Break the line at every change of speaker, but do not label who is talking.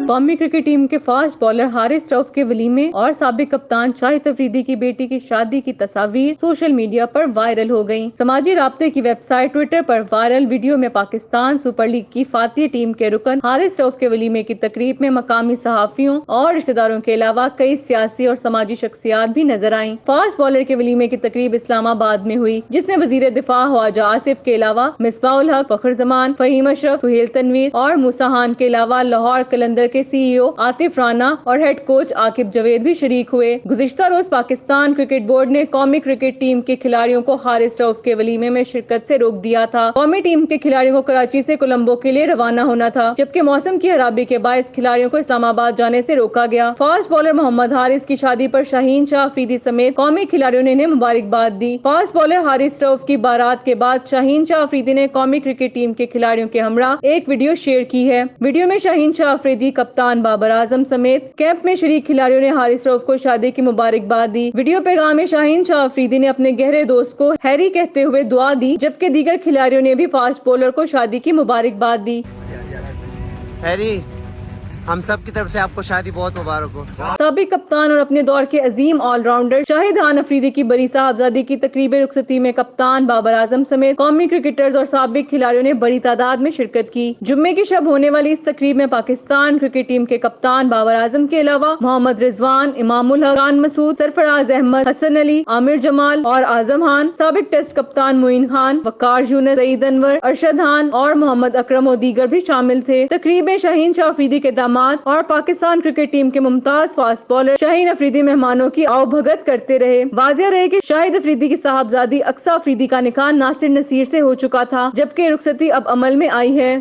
कौमी cricket team के fast bowler Haris Rauf के वलीमे और साबिक कप्तान शाहिद अफरीदी की बेटी की शादी की तस्वीर सोशल मीडिया पर वायरल हो गयी। समाजी राब्ते की वेबसाइट ट्विटर पर वायरल वीडियो में पाकिस्तान सुपर लीग की फातिह टीम के रुकन हारिस रऊफ के वलीमे की तकरीब में मकामी सहाफियों और रिश्तेदारों के अलावा कई सियासी और समाजी शख्सियात भी नजर आईं। फास्ट बॉलर के वलीमे की तकरीब इस्लामाबाद में हुई, जिसमें वजीर दिफा ख्वाजा आसिफ के अलावा मिसबाउल हक, फखर जमान, फहीम अशरफ, सुहेल तनवीर और मूसा खान के अलावा लाहौर कलंदर के CEO आतिफ राना और हेड कोच आकिब जवेद भी शरीक हुए। गुज़िश्ता रोज पाकिस्तान क्रिकेट बोर्ड ने कौमी क्रिकेट टीम के खिलाड़ियों को हारिस रऊफ के वलीमे में शिरकत से रोक दिया था। कौमी टीम के खिलाड़ियों को कराची से कोलंबो के लिए रवाना होना था, जबकि मौसम की खराबी के बायस खिलाड़ियों को इस्लामाबाद जाने से रोका गया। फास्ट बॉलर मोहम्मद हारिस की शादी पर शाहीन शाह अफरीदी समेत कौमी खिलाड़ियों ने इन्हें मुबारकबाद दी। फास्ट बॉलर हारिस रऊफ की बारात के बाद शाहीन शाह अफरीदी ने कौमी क्रिकेट टीम के खिलाड़ियों के हमरा एक वीडियो शेयर की है। वीडियो में शाहीन शाह अफरीदी, कप्तान बाबर आजम समेत कैंप में शरीक खिलाड़ियों ने हारिस रऊफ को शादी की मुबारकबाद दी। वीडियो पैगाम में शाहीन शाह अफरीदी ने अपने गहरे दोस्त को हैरी कहते हुए दुआ दी, जबकि दीगर खिलाड़ियों ने भी फास्ट बॉलर को शादी की मुबारकबाद दी।
हैरी, हम सब की तरफ से आपको शादी बहुत मुबारक हो।
साबिक कप्तान और अपने दौर के अजीम ऑलराउंडर शाहिद खान अफरीदी की बड़ी साहबजादी की तकरीब रुखसती में कप्तान बाबर आजम समेत कौमी क्रिकेटर्स और साबिक खिलाड़ियों ने बड़ी तादाद में शिरकत की। जुम्मे की शब होने वाली इस तकरीब में पाकिस्तान क्रिकेट टीम के कप्तान बाबर आजम के अलावा मोहम्मद रिजवान, इमामुल हक, खान मसूद, सरफराज अहमद, हसन अली, आमिर जमाल और आजम खान, साबिक टेस्ट कप्तान मुइन खान, वकार यूनुस, सईद अनवर, अरशद खान और मोहम्मद अकरम और दीगर भी शामिल थे। तकरीब में शाहीन शाह अफरीदी के दामाद और पाकिस्तान क्रिकेट टीम के मुमताज फास्ट बॉलर शाहीन अफरीदी मेहमानों की आवभगत करते रहे। वाज़ेह रहे कि शाहिद अफरीदी की साहबजादी अक्सा अफरीदी का निकाह नासिर नसीर से हो चुका था, जबकि रुखसती अब अमल में आई है।